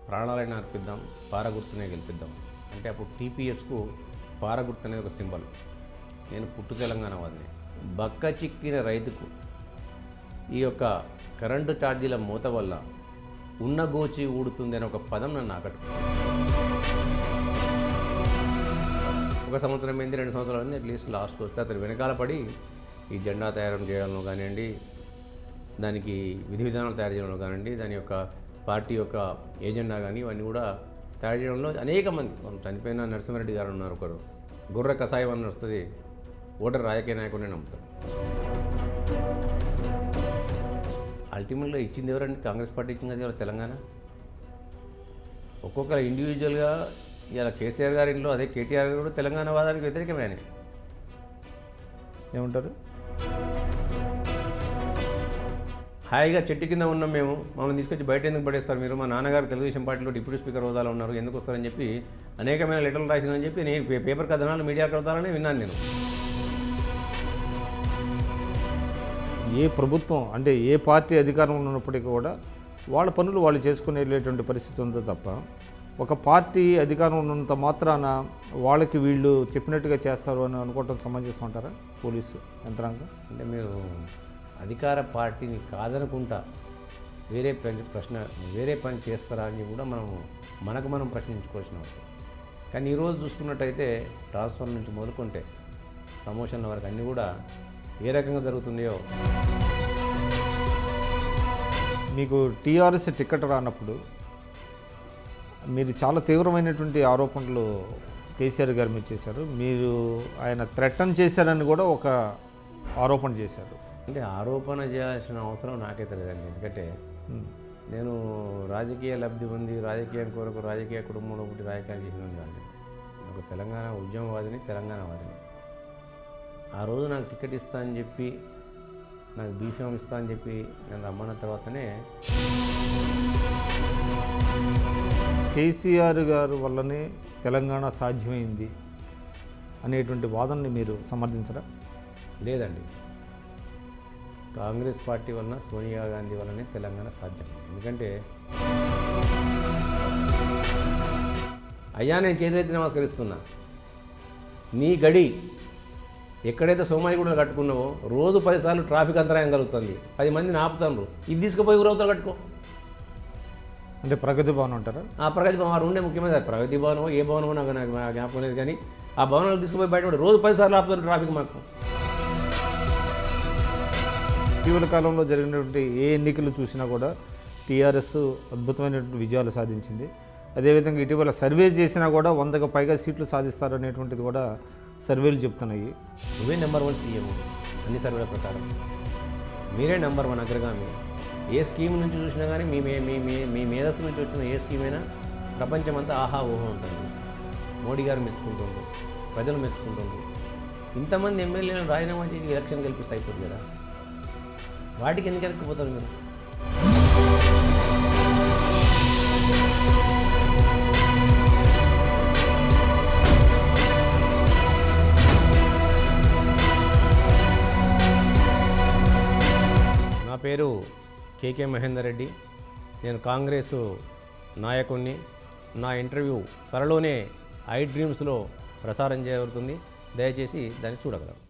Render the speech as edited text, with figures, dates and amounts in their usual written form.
ప్రాణాలైనా అర్పిద్దాం, పారగుర్తునే గెలిపిద్దాం అంటే అప్పుడు టీపీఎస్కు పారగుర్తు అనేది ఒక సింబల్. నేను పుట్టు తెలంగాణ వాదిని. బక్క చిక్కిన రైతుకు ఈ యొక్క కరెంటు ఛార్జీల మూత వల్ల ఉన్న గోచి ఊడుతుంది అనే ఒక పదం నన్ను ఆకట్టుకుంది. ఒక సంవత్సరం అయింది, 2 సంవత్సరాలు అయింది, అట్లీస్ట్ లాస్ట్కి వస్తే అతను వెనకాల పడి ఈ జెండా తయారు చేయడంలో కానివ్వండి, దానికి విధి విధానాలు తయారు చేయడంలో కానివ్వండి, దాని యొక్క పార్టీ యొక్క ఏజెండా కానీ ఇవన్నీ కూడా తయారు చేయడంలో అనేక మంది, చనిపోయిన నరసింహారెడ్డి గారు ఉన్నారు, ఒకరు గుర్ర కషాయం అని వస్తుంది, ఓటర్ రాజకీయ నాయకుడిని నమ్ముతారు. అల్టిమేట్గా ఇచ్చింది ఎవరండి? కాంగ్రెస్ పార్టీ ఇచ్చింది కదా తెలంగాణ. ఒక్కొక్కరు ఇండివిజువల్గా ఇలా కేసీఆర్ గారి ఇంట్లో, అదే కేటీఆర్ గారు కూడా తెలంగాణ వాదానికి వ్యతిరేకమే. ఏమంటారు? హాయిగా చెట్టు కింద ఉన్నాం మేము, మమ్మల్ని తీసుకొచ్చి బయట ఎందుకు పడేస్తారు మీరు? మా నాన్నగారు తెలుగుదేశం పార్టీలో డిప్యూటీ స్పీకర్ హోదాలో ఉన్నారు, ఎందుకు వస్తారని చెప్పి అనేకమైన లెటర్లు రాసిందని చెప్పి నేను పేపర్ కథనాలు మీడియా కథనాలని విన్నాను నేను. ఏ ప్రభుత్వం అంటే ఏ పార్టీ అధికారంలో ఉన్నప్పటికీ కూడా వాళ్ళ పనులు వాళ్ళు చేసుకుని వెళ్ళేటువంటి పరిస్థితి ఉందో తప్ప, ఒక పార్టీ అధికారం ఉన్నంత మాత్రాన వాళ్ళకి వీళ్ళు చెప్పినట్టుగా చేస్తారు అని అనుకోవటం సమంజసం అంటారా పోలీసు యంత్రాంగం? అంటే మీరు అధికార పార్టీని కాదనుకుంటా వేరే పని చేస్తారా అని కూడా మనం ప్రశ్నించుకోవాల్సిన అవసరం. కానీ ఈరోజు చూసుకున్నట్టయితే ట్రాన్స్ఫర్ నుంచి మొదలుకుంటే ప్రమోషన్ల వరకు అన్నీ కూడా ఏ రకంగా జరుగుతున్నాయో. మీకు టీఆర్ఎస్ టికెట్ రానప్పుడు మీరు చాలా తీవ్రమైనటువంటి ఆరోపణలు కేసీఆర్ గారి మీద చేశారు. మీరు ఆయన థ్రెటన్ చేశారని కూడా ఒక ఆరోపణ చేశారు. అంటే ఆరోపణ చేయాల్సిన అవసరం నాకైతే లేదండి. ఎందుకంటే నేను రాజకీయ లబ్ధి పొంది రాజకీయం కొరకు రాజకీయ కుటుంబంలో పుట్టి రాజకీయాలు చేసిన కాదు. ఒక తెలంగాణ ఉద్యమవాదిని, తెలంగాణవాదిని. ఆ రోజు నాకు టికెట్ ఇస్తా అని చెప్పి, నాకు బీఫామ్ ఇస్తా అని చెప్పి నేను రమ్మన్న తర్వాతనే కేసీఆర్ గారు వల్లనే తెలంగాణ సాధ్యమైంది అనేటువంటి వాదనని మీరు సమర్థించరా? లేదండి, కాంగ్రెస్ పార్టీ వలన, సోనియా గాంధీ వల్లనే తెలంగాణ సాధ్యం. ఎందుకంటే అయ్యా నేను చేతులెత్తి నమస్కరిస్తున్నా, నీ గడి ఎక్కడైతే సోమాజిగూడలో కట్టుకున్నావో రోజు 10 సార్లు ట్రాఫిక్ అంతరాయం కలుగుతుంది, 10 మందిని ఆపుతాను, ఇది తీసుకుపోయి ఊరవుతా కట్టుకో. అంటే ప్రగతి భవన్ అంటారా? ఆ ప్రగతి భవన్ వారు ఉండే ముఖ్యమంత్రి ప్రగతి భవనమో ఏ భవనమో నాకు జ్ఞాపకం లేదు, కానీ ఆ భవనాలు తీసుకుపోయి బయటపడి రోజు 10 సార్లు ఆపుతాను ట్రాఫిక్. మాకు ఇటీవల కాలంలో జరిగినటువంటి ఏ ఎన్నికలు చూసినా కూడా టీఆర్ఎస్ అద్భుతమైనటువంటి విజయాలు సాధించింది. అదేవిధంగా ఇటీవల సర్వే చేసినా కూడా 100కు పైగా సీట్లు సాధిస్తారు అనేటువంటిది కూడా సర్వేలు చెప్తున్నాయి. నువ్వే నెంబర్ 1 సీఎం అన్ని సర్వేల ప్రకారం, మీరే నెంబర్ 1 అగ్రగామి. ఏ స్కీమ్ నుంచి చూసినా కానీ మీ మేధస్సు నుంచి వచ్చిన ఏ స్కీమ్ అయినా ప్రపంచమంతా ఆహా ఊహ ఉంటుంది. మోడీ గారు మెచ్చుకుంటుండ్రు, ప్రజలు మెచ్చుకుంటుండ్రు. ఇంతమంది ఎమ్మెల్యేలను రాజీనామా చేసి ఎలక్షన్ గెలిపిస్తే అయిపోతుంది కదా, వాటికి ఎందుకు ఎక్కకపోతారు మీరు? నా పేరు కేకే మహేందర్ రెడ్డి, నేను కాంగ్రెస్ నాయకుడిని. నా ఇంటర్వ్యూ త్వరలోనే ఐ డ్రీమ్స్లో ప్రసారం చేయబడుతుంది, దయచేసి దాన్ని చూడగలరు.